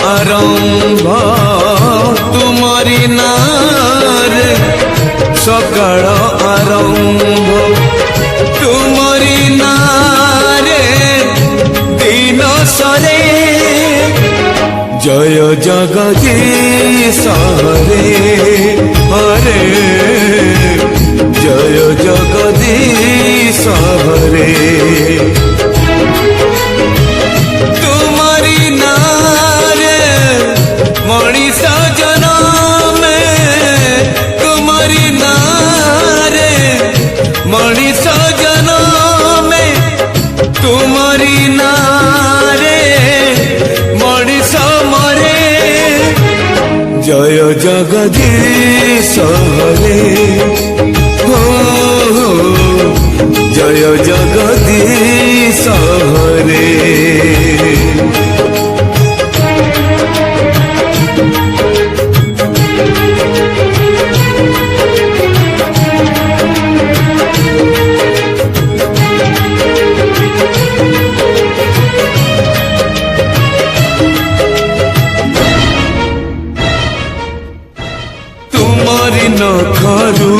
आरंभ तुमरी नारे सकाळ आरंभ तुमरी नारे दिन सरे जय जगदीश हरे हरे जय जगदीश हरे तुम्हारी नारे मनीष जन्म तुम्हारी नारे मनीष जन्म तुम्हारी नारे मनीष मरे जय जगदीश हरे हो जय जगदीश हरे तुम्हारी नखरू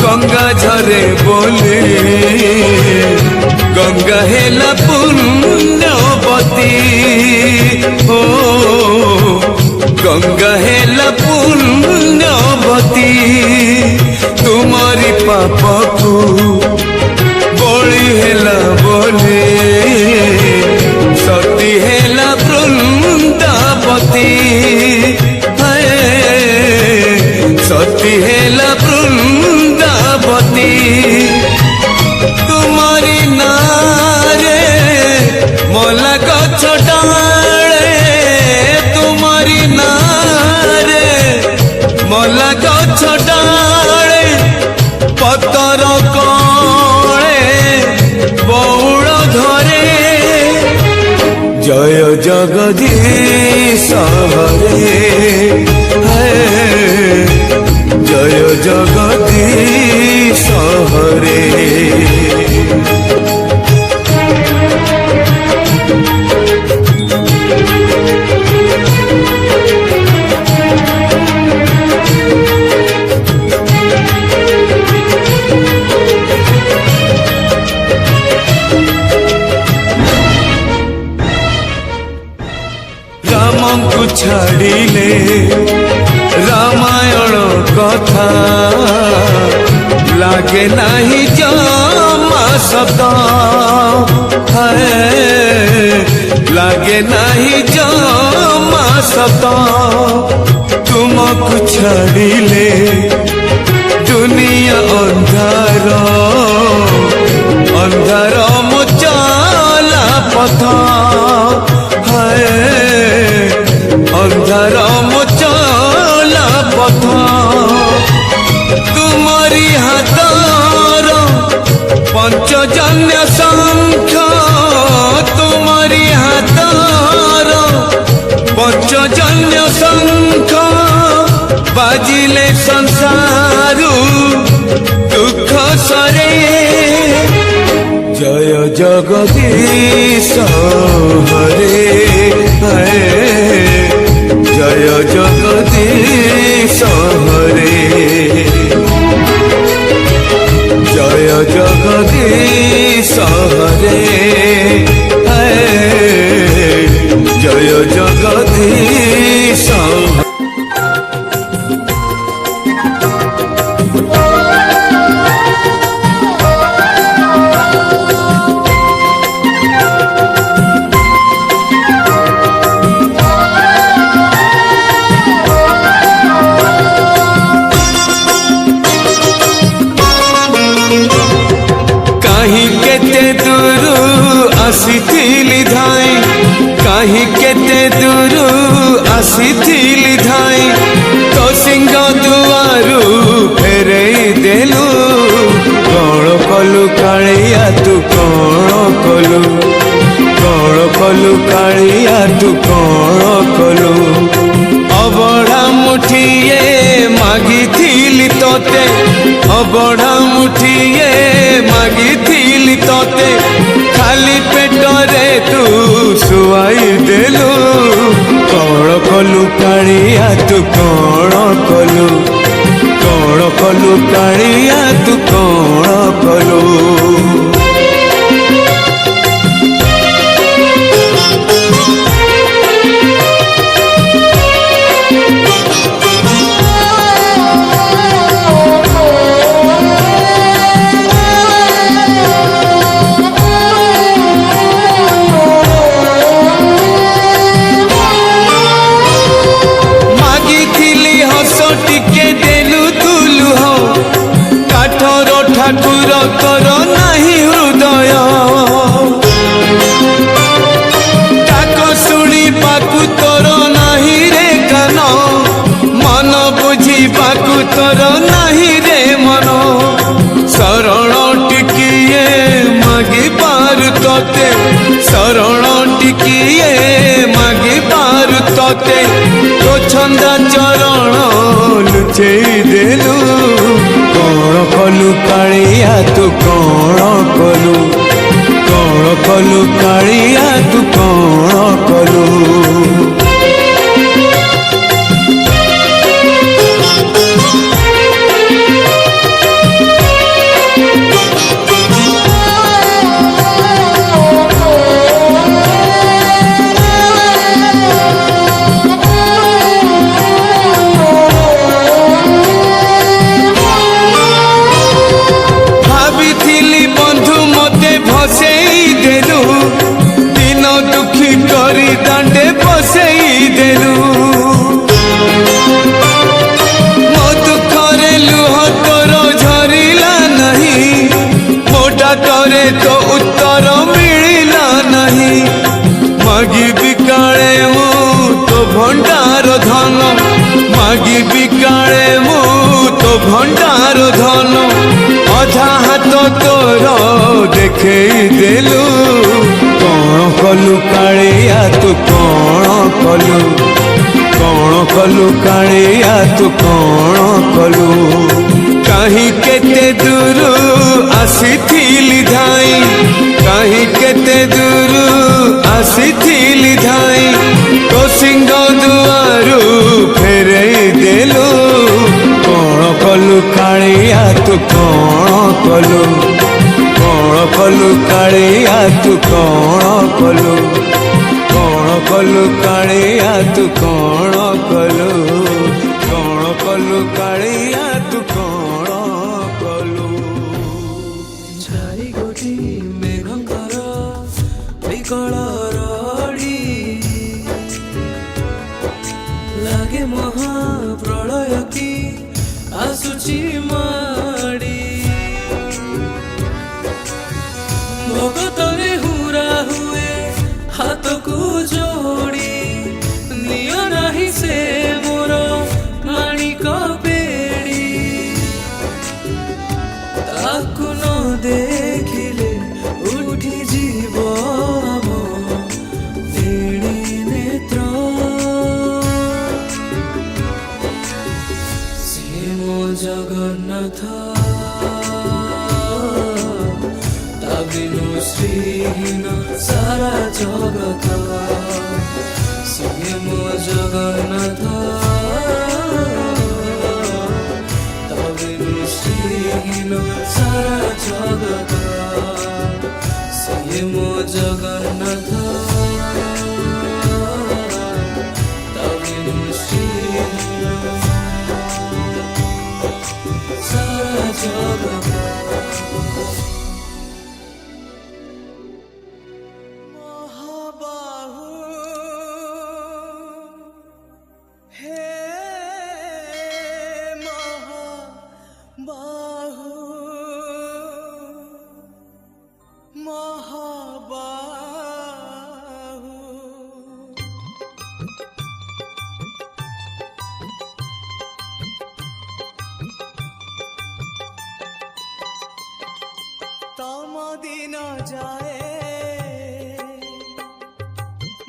गंगा झरे बोले गंगा हेला पुण्यवती हो गंगा हेला पुण्यवती तुम्हारी पाप को बड़ी हेला बोले सती हेला वृंदावती सती हेला वृंदावती तुम्हारी नारे मला गछ डाले तुम्हारी नारे मला गछ डाले पतर कळे बौड़ धरे जय जगदीश हरे जय जगदीश हरे राम को छाड़िले रामायण कथा लागे नहीं जमा शब्द है लागे नहीं जमा शब्द तुमको छाड़िले दुनिया अंधार अंधार मुचला पथ है अंधार मुचला पथ तुम्हारी हाथर पंचजन्य शंख तुम्हारी हाथर पंचजन्य शंख बाजिले संसारू दुख सरे जय जगदीश हरे जय जगदीश हरे जय जगदीश हरे जय जगदीश आसीथिली धाई कहीं केते दूर आसीथिली धाई तो सिंह दुआरू फेरे देलु कौन कलु कालिया तू कौन कलु कालिया तू कौन कलु अबड़ा मुठिए मागिथिली तोते अबड़ा मुठिए मागिथिली तोते खाली पेटरे तू सुवाई देलु କଲୁ କାଳିଆ ତୁ କଣ କଲୁ, କଣ କଲୁ କାଳିଆ ତୁ କଣ କଲୁ। ଠାକୁର ତୋର ନାହିଁ ହୃଦୟ, ଡାକ ଶୁଣିବାକୁ ତୋର ନାହିଁ ରେ କାନ, ମନ ବୁଝିବାକୁ ତୋର ନାହିଁ ରେ ମନ। ଶରଣ ଟିକିଏ ମାଗି ପାରୁ ତତେ, ଶରଣ ଟିକିଏ ମାଗି ପାରୁ ତତେ, ତୋ ଛନ୍ଦା ଚରଣ ଲୁଚେଇ ଦେଲୁ। କଣ କଲୁ କାଳିଆ ତୁ କଣ କଲୁ, କଣ କଲୁ କାଳିଆ ତୁ କଣ କଲୁ। ଭସେଇ ଦେଲୁ ଦିନ ଦୁଃଖୀ କରି ଦାଣ୍ଡେ ବସେଇ ଦେଲୁ, ମୋ ଦୁଃଖରେ ଲୁହ ତୋର ଝରିଲା ନାହିଁ, ମୋ ଡାକରେ ତୋ ଉତ୍ତର ମିଳିଲା ନାହିଁ। ମାଗିବି କାଳେ ମୁଁ ତୋ ଭଣ୍ଡାର ଧନ, ମାଗିବି କାଳେ ମୁଁ ତୋ ଭଣ୍ଡାର ଧନ, ଅଧା ହାତ ତୋର ଦେଖେଇ ଦେଲୁ। କଣ କଲୁ କାଳିଆ ତୁ କଣ କଲୁ, କଣ କଲୁ କାଳିଆ ତୁ କଣ କଲୁ। କାହିଁ କେତେ ଦୂର ଆସିଥିଲି ଧାଇଁ, କାହିଁ କେତେ ଦୂର ଆସିଥିଲି ଧାଇଁ, ତୋ ସିଂହ ଦୁଆରୁ ଫେରେଇ ଦେଲୁ। କଣ କଲୁ କାଳିଆ ତୁ କଣ କଲୁ, କଣ କଲୁ କାଳିଆ ତୁ କଣ କଲୁ, କଣ କଲୁ କାଳିଆ ତୁ କଣ କଲୁ, କଣ କଲୁ କାଳିଆ ତୁ କଣ କଲୁ। ଚାରି ଗୋଟି ମେଘଙ୍କର ବିକଳ ରଡ଼ି, ଲାଗେ ମହାପ୍ରଳୟ କି ଆସୁଛି ମାଡ଼ି। ଭଗତରେ ହୁରା ହୁଏ ହାତକୁ ଯୋଡ଼ି, ନିଅ ନାହିଁ ସେ ମୋର ମାଣିକ ବେଡ଼ି। ତାକୁ ନ ଦେଖିଲେ ଉଠିଯିବ ଆମ ବେଡ଼ି ନେତ୍ର। ସିଏ ମୋ ଜଗନ୍ନାଥ, ତା ବିନୁ ଶ୍ରୀହୀନ ସାରା ଜଗତ। ସିଏ ମୋ ଜଗନ୍ନାଥ, ତା ବିନୁ ଶ୍ରୀହୀନ ସାରା ଜଗତ। ସିଏ ମୋ ଜଗନ୍ନାଥ, ତା ବିନୁ ଶ୍ରୀହୀନ ସାରା ଜଗତ। तम दिन जाए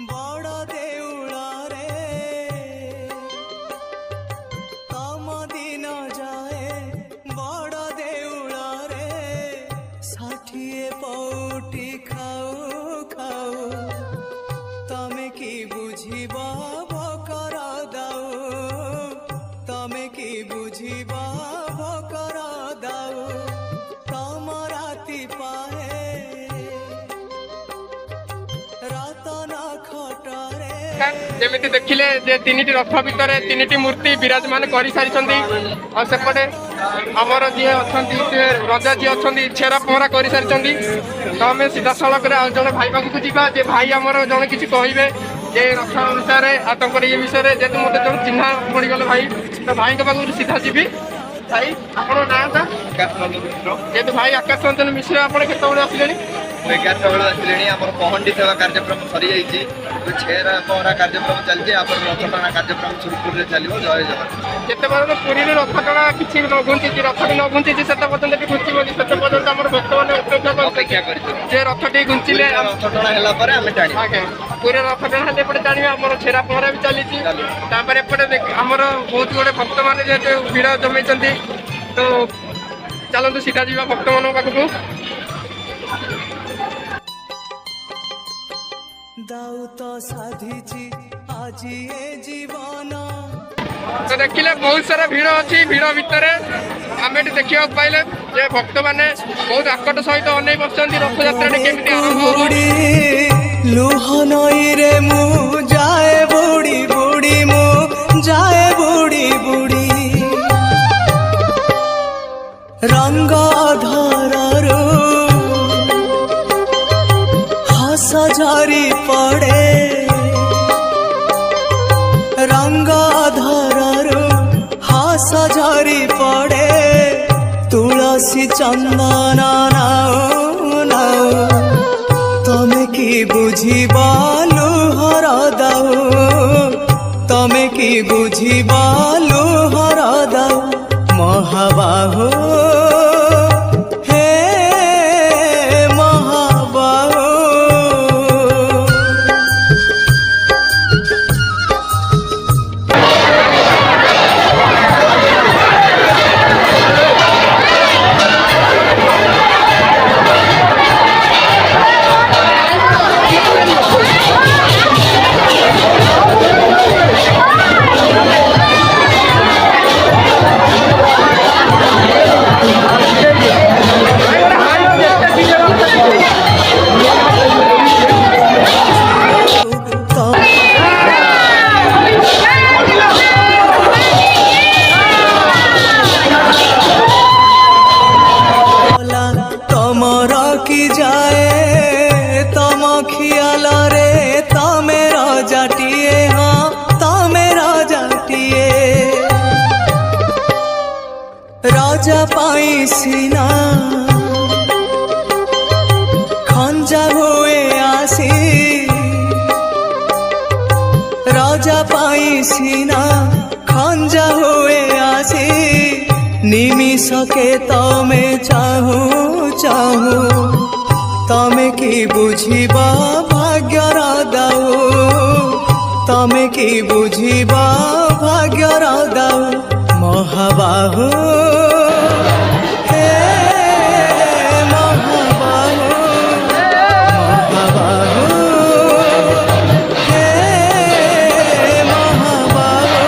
बड़ देउल रे, तम दिन जाए बड़ देउल रे, 60 पौटी खाऊ खाऊ तमे की बुझिबा भकर दरकार जमी देखिले जे तीन रथ भितर तीन मूर्ति विराजमान कर सारी सेपटे आमर जी अच्छा रजा जी अच्छा छेरा पहरा कर सारी तो आम सीधा सड़क जड़े भाई पाखक जावा जे भाई आमर जड़े किसी कहे ये रथ विषय ये विषय जेहतु मत जो चिन्ह पड़गले भाई तो भाई पाखक सीधा जीवी भाई आप ना जेहतु भाई आकाश रंजन मिश्र आप केतने आसिले 11टा बेला आसिले आम पहंडी सेवा कार्यक्रम सरी जाइए छेरा पहरा कार्यक्रम चलती रथ टଣା कार्यक्रम सुरखुरी चलो जय जगन्नाथ जिते पर्यटन पुरी रथ टଣା किसी न घुंची रथ न घुंची से पर्यटन घुंचबनी से पर्यटन आम भक्त मैंने अपेक्षा कर रथ टी घुंचिले रथ टଣା है आम टाणी आगे पूरे रथ टଣା एपटे टाणी आम छेरा पहरा भी चली एपटे आमर बहुत गुड़े भक्त मैंने जेहतु भिड़ जमी तो चलतु सीधा जावा भक्त मान पाखक दाऊत साधिची आजी ए जीवन तो देखिले बहुत सारा भिड़ अच्छी भिड़ भितर आम ये देखा पाइले जे भक्त मैंने बहुत आकट सहित अनेक बसुँच रथ यात्रा केमी आरंभ बुड़ी लुह नई रे मु जाए बुड़ी बुड़ी मु जाए बुड़ी बुड़ी रंग धररू हस झरी पड़े रंग धररू हस झरी पड़े तुलसी चंदन नाओ नाओ तमे की बुझिबा लुहर दाऊ तमे की बुझिबा लुहर दाऊ महाबाहु हे महाबाहु तमर की जाए तम खियाल रे तमे रजाटिए हाँ तमे रजाटिए राजा पाई सीना खंजा हुए आसी राजा पाई सीना खंजा हुए आसी निमिषके तमे चाहू चाहू तमे की बुझिबा भाग्यर दाऊ तमे की बुझिबा भाग्यर दाऊ महाबाहु हे महाबाहु महाबाहु हे महाबाहु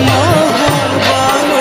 महाबाहु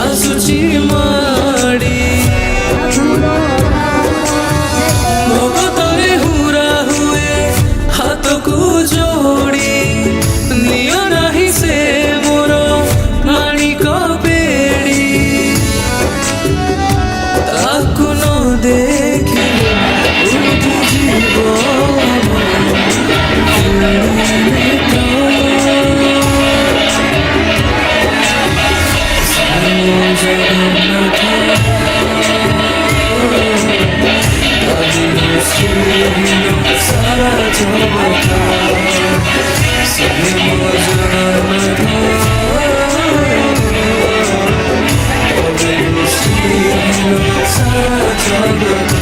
ଆସୁଛି ମାଡ଼ି ଭଗତରେ ହୁରା ହୁଏ ହାତକୁ ଯୋଡ଼ି ନିଅ ନାହିଁ ସେ ମୋର ମାଣିକ ପେଡ଼ି ତାକୁ ନ ଦେଖିଲେ ଉଠିଯିବ ସାରା ଜଗତ ସେ ମୋ ଜଗନ୍ନାଥ ସାରା ଜଗତ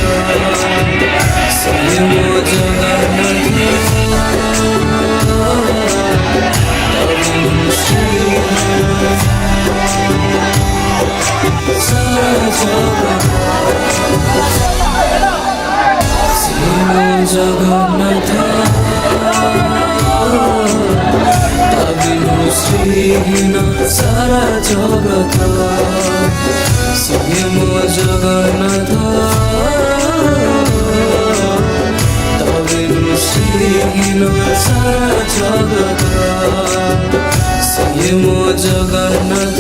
ସେ ମୋ ଜଗନ୍ନାଥ ସାରା ଜଗତ জগন্নাথ তাবিনু শ্রীহীন সারা জগত সিংহ জগন্নাথ তাবিনু শ্রীহীন সারা জগত সিংহ জগন্নাথ